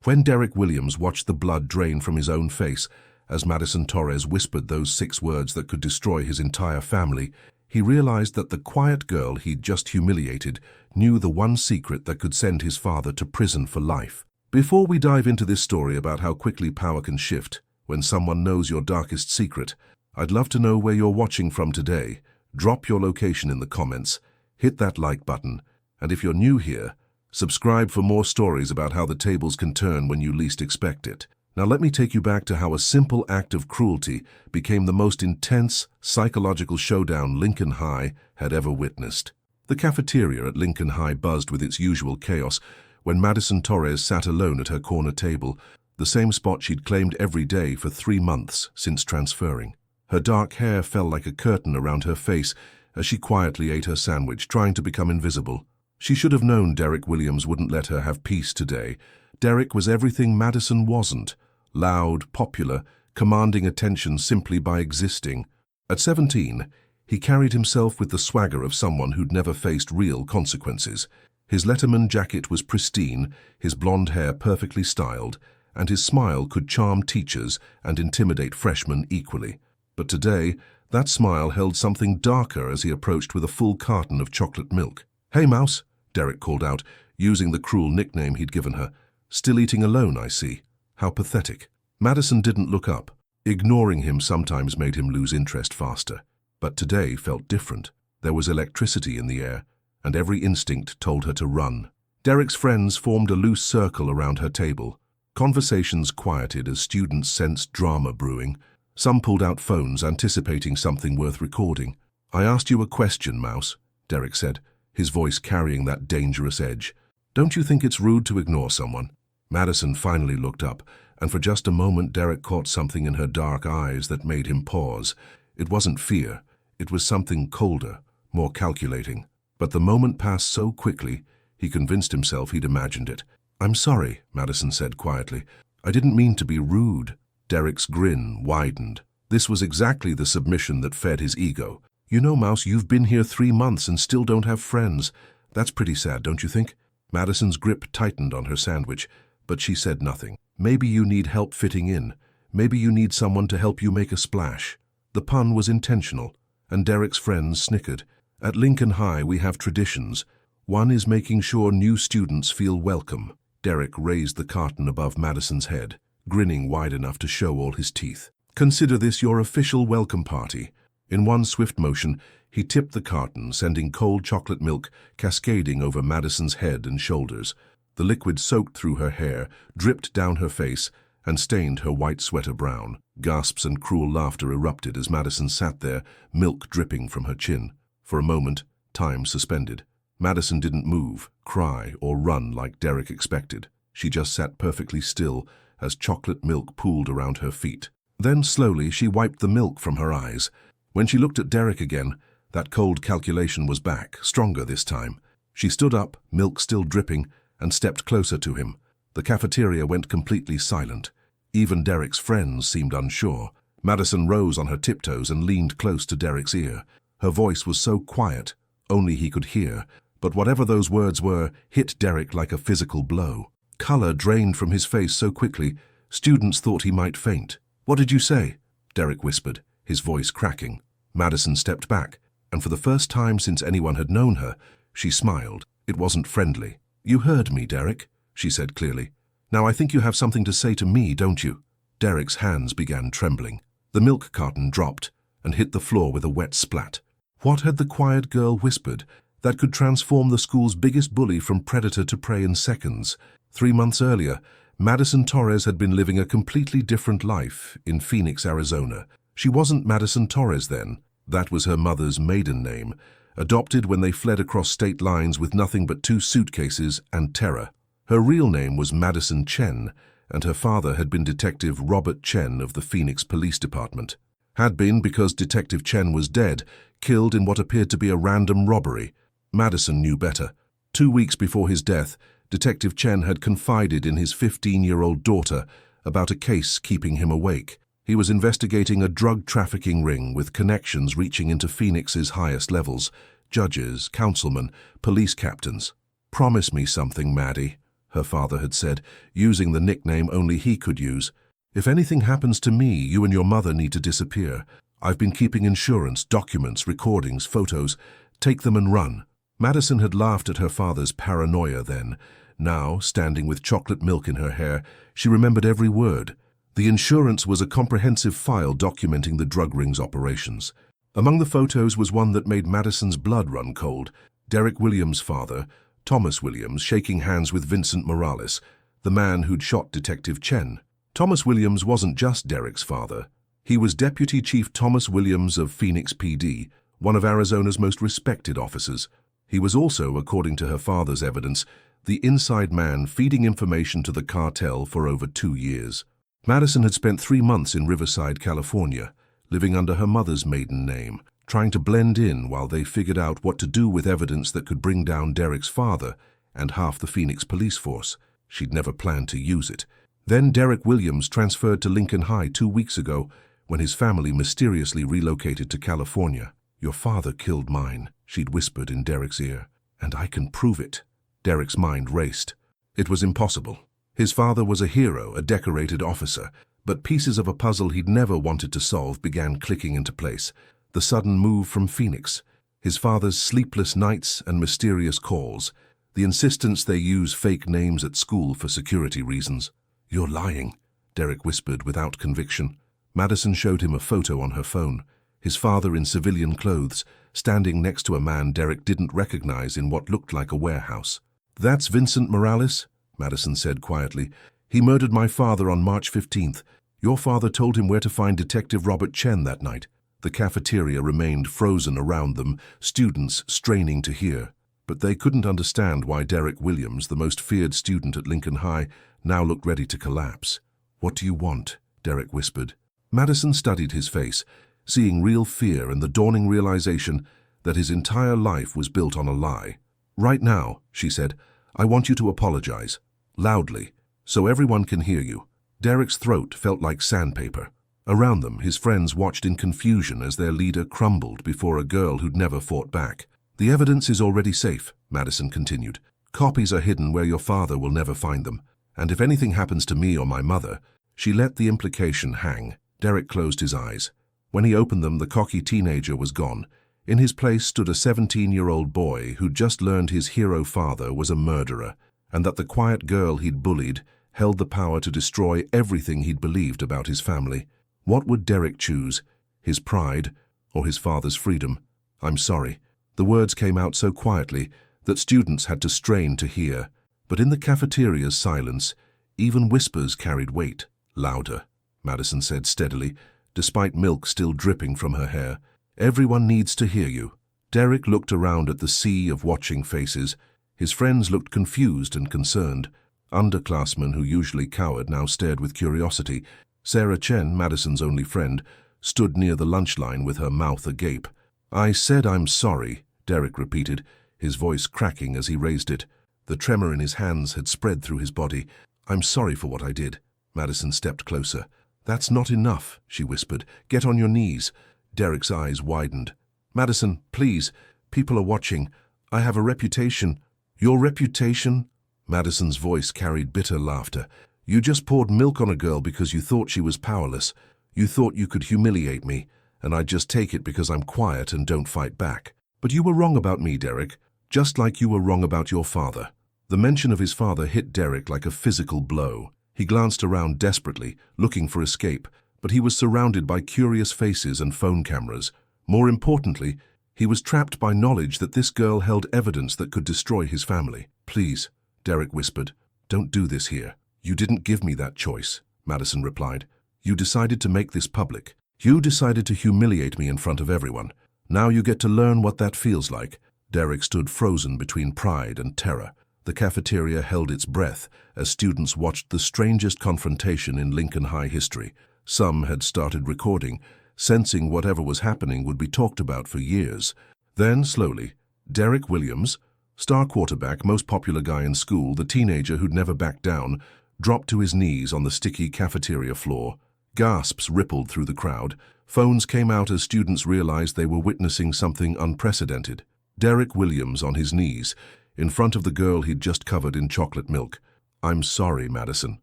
When Derek Williams watched the blood drain from his own face as Madison Torres whispered those 6 words that could destroy his entire family, he realized that the quiet girl he'd just humiliated knew the one secret that could send his father to prison for life. Before we dive into this story about how quickly power can shift when someone knows your darkest secret, I'd love to know where you're watching from today. Drop your location in the comments, hit that like button, and if you're new here, subscribe for more stories about how the tables can turn when you least expect it. Now let me take you back to how a simple act of cruelty became the most intense psychological showdown Lincoln High had ever witnessed. The cafeteria at Lincoln High buzzed with its usual chaos when Madison Torres sat alone at her corner table, the same spot she'd claimed every day for 3 months since transferring. Her dark hair fell like a curtain around her face as she quietly ate her sandwich, trying to become invisible. She should have known Derek Williams wouldn't let her have peace today. Derek was everything Madison wasn't: loud, popular, commanding attention simply by existing. At 17, he carried himself with the swagger of someone who'd never faced real consequences. His Letterman jacket was pristine, his blonde hair perfectly styled, and his smile could charm teachers and intimidate freshmen equally. But today, that smile held something darker as he approached with a full carton of chocolate milk. "Hey, Mouse," Derek called out, using the cruel nickname he'd given her. "Still eating alone, I see. How pathetic." Madison didn't look up. Ignoring him sometimes made him lose interest faster. But today felt different. There was electricity in the air, and every instinct told her to run. Derek's friends formed a loose circle around her table. Conversations quieted as students sensed drama brewing. Some pulled out phones, anticipating something worth recording. "I asked you a question, Mouse," Derek said, his voice carrying that dangerous edge. "Don't you think it's rude to ignore someone?" Madison finally looked up, and for just a moment Derek caught something in her dark eyes that made him pause. It wasn't fear. It was something colder, more calculating. But the moment passed so quickly, he convinced himself he'd imagined it. "I'm sorry," Madison said quietly. "I didn't mean to be rude." Derek's grin widened. This was exactly the submission that fed his ego. "You know, Mouse, you've been here 3 months and still don't have friends. That's pretty sad, don't you think?" Madison's grip tightened on her sandwich, but she said nothing. "Maybe you need help fitting in. Maybe you need someone to help you make a splash." The pun was intentional, and Derek's friends snickered. "At Lincoln High, we have traditions. One is making sure new students feel welcome." Derek raised the carton above Madison's head, grinning wide enough to show all his teeth. "Consider this your official welcome party." In one swift motion, he tipped the carton, sending cold chocolate milk cascading over Madison's head and shoulders. The liquid soaked through her hair, dripped down her face, and stained her white sweater brown. Gasps and cruel laughter erupted as Madison sat there, milk dripping from her chin. For a moment, time suspended. Madison didn't move, cry, or run like Derek expected. She just sat perfectly still as chocolate milk pooled around her feet. Then slowly she wiped the milk from her eyes. When she looked at Derek again, that cold calculation was back, stronger this time. She stood up, milk still dripping, and stepped closer to him. The cafeteria went completely silent. Even Derek's friends seemed unsure. Madison rose on her tiptoes and leaned close to Derek's ear. Her voice was so quiet, only he could hear, but whatever those words were hit Derek like a physical blow. Color drained from his face so quickly, students thought he might faint. "What did you say?" Derek whispered, his voice cracking. Madison stepped back, and for the first time since anyone had known her, she smiled. It wasn't friendly. "You heard me, Derek," she said clearly. "Now I think you have something to say to me, don't you?" Derek's hands began trembling. The milk carton dropped and hit the floor with a wet splat. What had the quiet girl whispered that could transform the school's biggest bully from predator to prey in seconds? 3 months earlier, Madison Torres had been living a completely different life in Phoenix, Arizona. She wasn't Madison Torres then. That was her mother's maiden name, adopted when they fled across state lines with nothing but 2 suitcases and terror. Her real name was Madison Chen, and her father had been Detective Robert Chen of the Phoenix Police Department. Had been because Detective Chen was dead, killed in what appeared to be a random robbery. Madison knew better. 2 weeks before his death, Detective Chen had confided in his 15-year-old daughter about a case keeping him awake. He was investigating a drug trafficking ring with connections reaching into Phoenix's highest levels: judges, councilmen, police captains. "Promise me something, Maddie." her father had said, using the nickname only he could use. "If anything happens to me, you and your mother need to disappear. I've been keeping insurance, documents, recordings, photos. Take them and run." Madison had laughed at her father's paranoia then. Now, standing with chocolate milk in her hair, she remembered every word. The insurance was a comprehensive file documenting the drug ring's operations. Among the photos was one that made Madison's blood run cold. Derek Williams' father, Thomas Williams, shaking hands with Vincent Morales, the man who'd shot Detective Chen. Thomas Williams wasn't just Derek's father. He was Deputy Chief Thomas Williams of Phoenix PD, one of Arizona's most respected officers. He was also, according to her father's evidence, the inside man feeding information to the cartel for over 2 years. Madison had spent 3 months in Riverside, California, living under her mother's maiden name, trying to blend in while they figured out what to do with evidence that could bring down Derek's father and half the Phoenix police force. She'd never planned to use it. Then Derek Williams transferred to Lincoln High 2 weeks ago when his family mysteriously relocated to California. "Your father killed mine," she'd whispered in Derek's ear. "And I can prove it." Derek's mind raced. It was impossible. His father was a hero, a decorated officer, but pieces of a puzzle he'd never wanted to solve began clicking into place. The sudden move from Phoenix, his father's sleepless nights and mysterious calls, the insistence they use fake names at school for security reasons. "You're lying," Derek whispered without conviction. Madison showed him a photo on her phone. His father in civilian clothes, standing next to a man Derek didn't recognize in what looked like a warehouse. "That's Vincent Morales," Madison said quietly. "He murdered my father on March 15th. Your father told him where to find Detective Robert Chen that night." The cafeteria remained frozen around them, students straining to hear. But they couldn't understand why Derek Williams, the most feared student at Lincoln High, now looked ready to collapse. "What do you want?" Derek whispered. Madison studied his face, seeing real fear and the dawning realization that his entire life was built on a lie. "Right now," she said, "I want you to apologize. Loudly, so everyone can hear you." Derek's throat felt like sandpaper. Around them, his friends watched in confusion as their leader crumbled before a girl who'd never fought back. "The evidence is already safe," Madison continued. "Copies are hidden where your father will never find them. And if anything happens to me or my mother..." She let the implication hang. Derek closed his eyes. When he opened them, the cocky teenager was gone. In his place stood a 17-year-old boy who'd just learned his hero father was a murderer, and that the quiet girl he'd bullied held the power to destroy everything he'd believed about his family. What would Derek choose? His pride or his father's freedom? "I'm sorry." The words came out so quietly that students had to strain to hear. But in the cafeteria's silence, even whispers carried weight. "Louder," Madison said steadily, despite milk still dripping from her hair. "Everyone needs to hear you." Derek looked around at the sea of watching faces. His friends looked confused and concerned. Underclassmen who usually cowered now stared with curiosity. Sarah Chen, Madison's only friend, stood near the lunch line with her mouth agape. "I said I'm sorry," Derek repeated, his voice cracking as he raised it. The tremor in his hands had spread through his body. "I'm sorry for what I did." Madison stepped closer. "That's not enough," she whispered. "Get on your knees." Derek's eyes widened. "Madison, please. People are watching. I have a reputation." "Your reputation?" Madison's voice carried bitter laughter. "You just poured milk on a girl because you thought she was powerless. You thought you could humiliate me, and I'd just take it because I'm quiet and don't fight back. But you were wrong about me, Derek, just like you were wrong about your father." The mention of his father hit Derek like a physical blow. He glanced around desperately, looking for escape, but he was surrounded by curious faces and phone cameras. More importantly, he was trapped by knowledge that this girl held evidence that could destroy his family. "Please," Derek whispered, "don't do this here." "You didn't give me that choice," Madison replied. "You decided to make this public. You decided to humiliate me in front of everyone. Now you get to learn what that feels like." Derek stood frozen between pride and terror. The cafeteria held its breath as students watched the strangest confrontation in Lincoln High history. Some had started recording, sensing whatever was happening would be talked about for years. Then, slowly, Derek Williams, star quarterback, most popular guy in school, the teenager who'd never backed down, dropped to his knees on the sticky cafeteria floor. Gasps rippled through the crowd. Phones came out as students realized they were witnessing something unprecedented. Derek Williams on his knees, in front of the girl he'd just covered in chocolate milk. "I'm sorry, Madison,"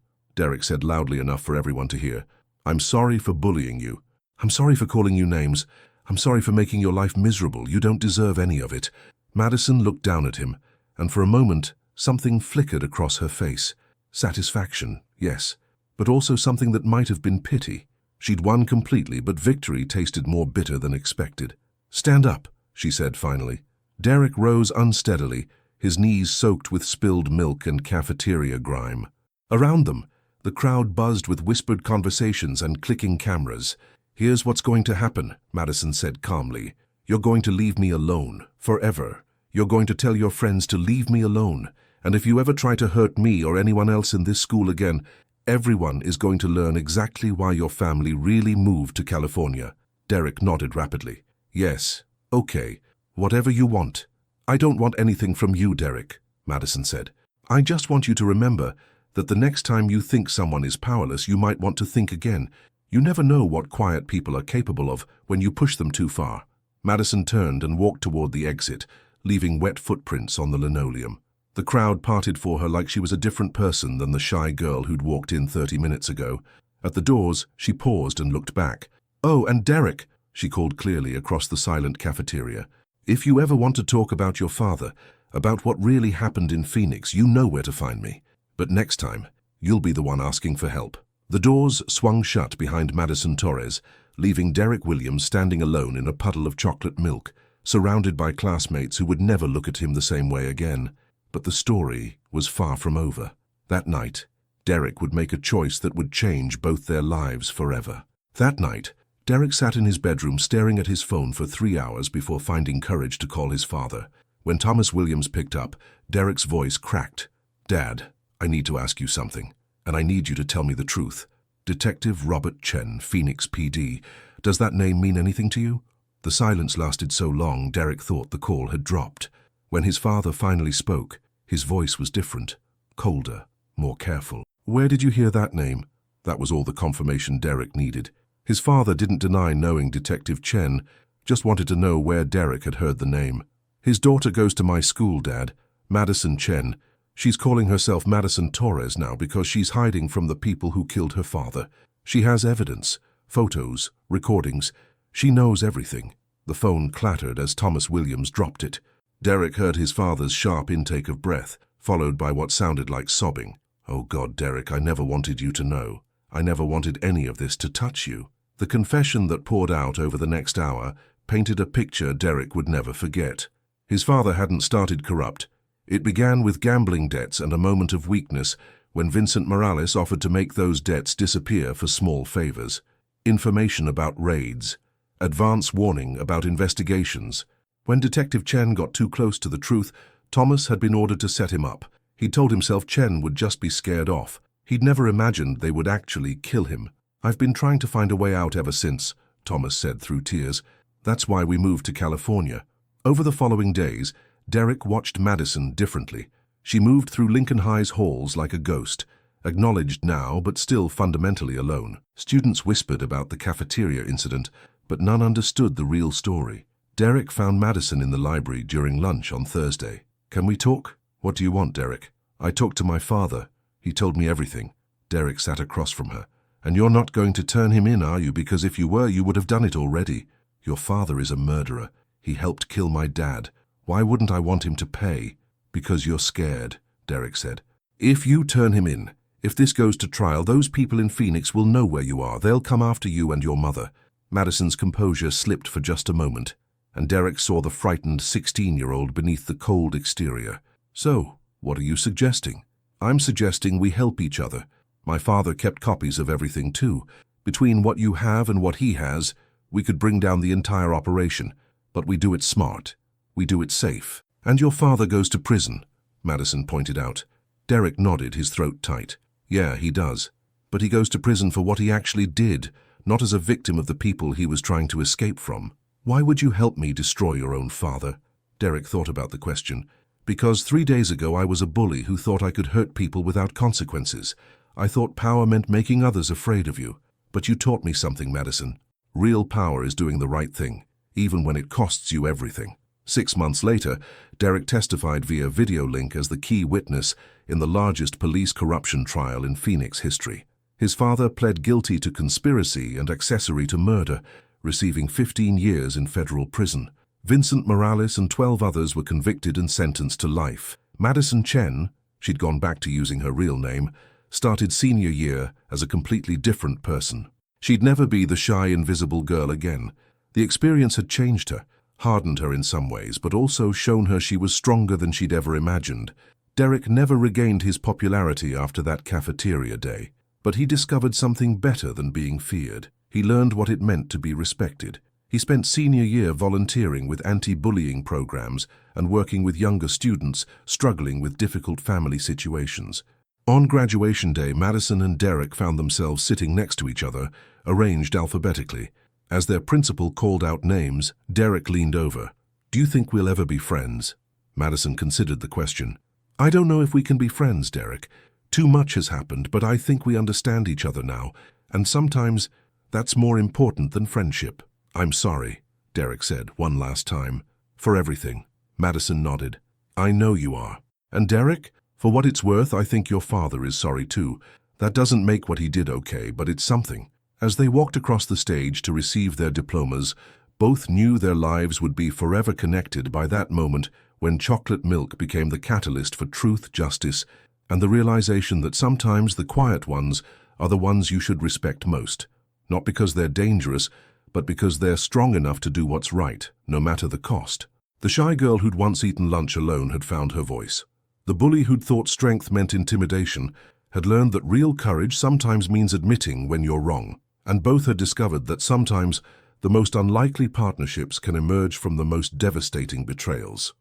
Derek said loudly enough for everyone to hear. "I'm sorry for bullying you. I'm sorry for calling you names. I'm sorry for making your life miserable. You don't deserve any of it." Madison looked down at him, and for a moment, something flickered across her face. Satisfaction, yes, but also something that might have been pity. She'd won completely, but victory tasted more bitter than expected. "Stand up," she said finally. Derek rose unsteadily, his knees soaked with spilled milk and cafeteria grime. Around them, the crowd buzzed with whispered conversations and clicking cameras. "Here's what's going to happen," Madison said calmly. "You're going to leave me alone, forever. You're going to tell your friends to leave me alone. And if you ever try to hurt me or anyone else in this school again, everyone is going to learn exactly why your family really moved to California." Derek nodded rapidly. "Yes, okay, whatever you want." "I don't want anything from you, Derek," Madison said. "I just want you to remember that the next time you think someone is powerless, you might want to think again. You never know what quiet people are capable of when you push them too far." Madison turned and walked toward the exit, leaving wet footprints on the linoleum. The crowd parted for her like she was a different person than the shy girl who'd walked in 30 minutes ago. At the doors, she paused and looked back. "Oh, and Derek," she called clearly across the silent cafeteria. "If you ever want to talk about your father, about what really happened in Phoenix, you know where to find me. But next time, you'll be the one asking for help." The doors swung shut behind Madison Torres, leaving Derek Williams standing alone in a puddle of chocolate milk, surrounded by classmates who would never look at him the same way again. But the story was far from over. That night, Derek would make a choice that would change both their lives forever. That night, Derek sat in his bedroom staring at his phone for 3 hours before finding courage to call his father. When Thomas Williams picked up, Derek's voice cracked. "Dad, I need to ask you something, and I need you to tell me the truth. Detective Robert Chen, Phoenix PD. Does that name mean anything to you?" The silence lasted so long, Derek thought the call had dropped. When his father finally spoke, his voice was different, colder, more careful. "Where did you hear that name?" That was all the confirmation Derek needed. His father didn't deny knowing Detective Chen, just wanted to know where Derek had heard the name. "His daughter goes to my school, Dad. Madison Chen. She's calling herself Madison Torres now because she's hiding from the people who killed her father. She has evidence, photos, recordings. She knows everything." The phone clattered as Thomas Williams dropped it. Derek heard his father's sharp intake of breath, followed by what sounded like sobbing. "Oh God, Derek, I never wanted you to know. I never wanted any of this to touch you." The confession that poured out over the next hour painted a picture Derek would never forget. His father hadn't started corrupt. It began with gambling debts and a moment of weakness when Vincent Morales offered to make those debts disappear for small favors. Information about raids. Advance warning about investigations. When Detective Chen got too close to the truth, Thomas had been ordered to set him up. He'd told himself Chen would just be scared off. He'd never imagined they would actually kill him. "I've been trying to find a way out ever since," Thomas said through tears. "That's why we moved to California." Over the following days, Derek watched Madison differently. She moved through Lincoln High's halls like a ghost, acknowledged now but still fundamentally alone. Students whispered about the cafeteria incident, but none understood the real story. Derek found Madison in the library during lunch on Thursday. "Can we talk?" "What do you want, Derek?" "I talked to my father. He told me everything." Derek sat across from her. "And you're not going to turn him in, are you? Because if you were, you would have done it already. Your father is a murderer. He helped kill my dad. Why wouldn't I want him to pay?" "Because you're scared," Derek said. "If you turn him in, if this goes to trial, those people in Phoenix will know where you are. They'll come after you and your mother." Madison's composure slipped for just a moment, and Derek saw the frightened 16-year-old beneath the cold exterior. "So, what are you suggesting?" "I'm suggesting we help each other. My father kept copies of everything too. Between what you have and what he has, we could bring down the entire operation. But we do it smart. We do it safe." "And your father goes to prison," Madison pointed out. Derek nodded, his throat tight. "Yeah, he does. But he goes to prison for what he actually did, not as a victim of the people he was trying to escape from." "Why would you help me destroy your own father?" Derek thought about the question. "Because 3 days ago I was a bully who thought I could hurt people without consequences. I thought power meant making others afraid of you. But you taught me something, Madison. Real power is doing the right thing, even when it costs you everything." 6 months later, Derek testified via video link as the key witness in the largest police corruption trial in Phoenix history. His father pled guilty to conspiracy and accessory to murder, receiving 15 years in federal prison. Vincent Morales and 12 others were convicted and sentenced to life. Madison Chen, she'd gone back to using her real name, started senior year as a completely different person. She'd never be the shy, invisible girl again. The experience had changed her, hardened her in some ways, but also shown her she was stronger than she'd ever imagined. Derek never regained his popularity after that cafeteria day, but he discovered something better than being feared. He learned what it meant to be respected. He spent senior year volunteering with anti-bullying programs and working with younger students struggling with difficult family situations. On graduation day, Madison and Derek found themselves sitting next to each other, arranged alphabetically. As their principal called out names, Derek leaned over. "Do you think we'll ever be friends?" Madison considered the question. "I don't know if we can be friends, Derek. Too much has happened, but I think we understand each other now, and sometimes that's more important than friendship." "I'm sorry," Derek said one last time. "For everything." Madison nodded. "I know you are. And Derek, for what it's worth, I think your father is sorry too. That doesn't make what he did okay, but it's something." As they walked across the stage to receive their diplomas, both knew their lives would be forever connected by that moment when chocolate milk became the catalyst for truth, justice, and the realization that sometimes the quiet ones are the ones you should respect most. Not because they're dangerous, but because they're strong enough to do what's right, no matter the cost. The shy girl who'd once eaten lunch alone had found her voice. The bully who'd thought strength meant intimidation had learned that real courage sometimes means admitting when you're wrong. And both had discovered that sometimes the most unlikely partnerships can emerge from the most devastating betrayals.